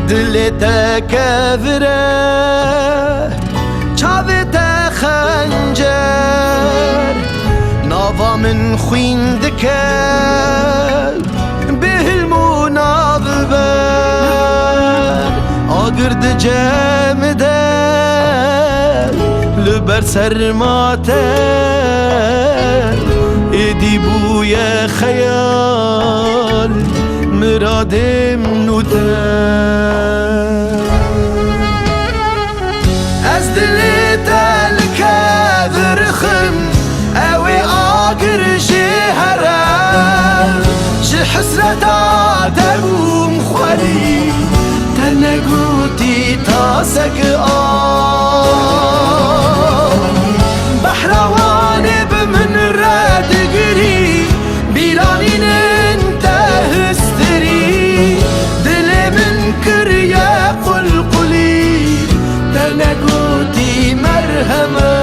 دلتا كافرة چاوتا خنجر نافا من خوين دكال به المناظبر آقرد جامدر لبر سرماتر ايدي بويا خيال مرادم نوتر از دلتا الكاذر خم اوي آقر جهرم جي حسرتا دبوم خوالي تنقوتي تاسك بحروان بمن راد قري بيرانين انت هستري دلي من كريا قلقلي تنقوتي مرهمك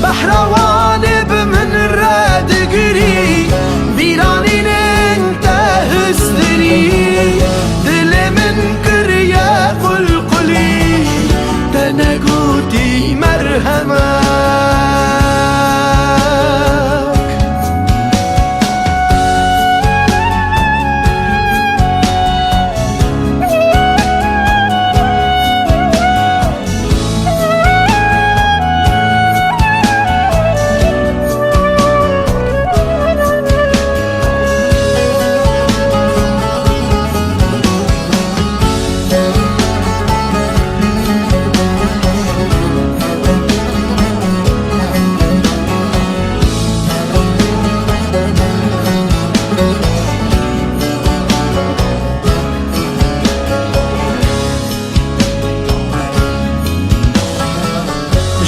بحروان بمن راد قري بيرانين انت هستري دلي من كريا قلقلي تنقوتي مرهمك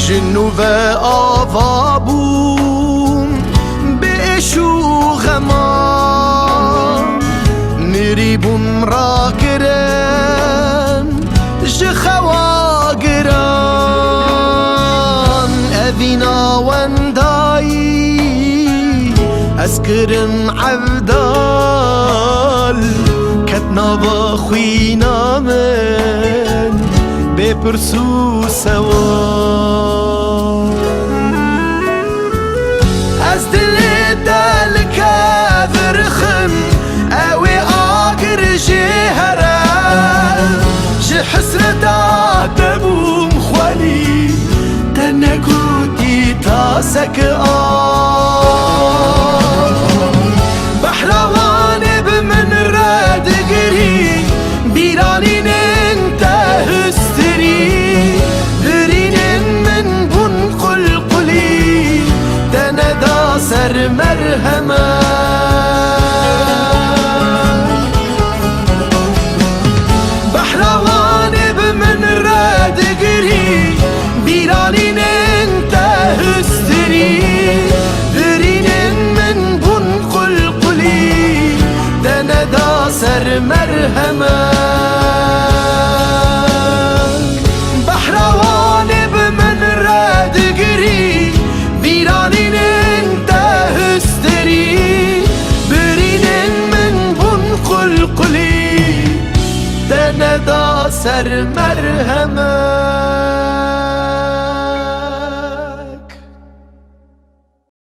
جنوبه آوابوم بشو غمان نريبوم راكرن جخواقران أذينا وانداي أسكرم عبدال كتنا بخوينا من بپرسو سوا از دل الكاذر خم اوي آقر جهرم جي حسرتا دبوم خوالي تنقوتي تاسك بحروان بمن راد قري بيرانين انت هستري درين من بن قلقلي تندا سر مرهمك بحروان بمن راد قري بيرانين انت هستري درين من بن قلقلي تندا سر مرهمك بحروان بمن راد قري بيرانين انت هستري برين من بن قلقلي تندا سر مرهمك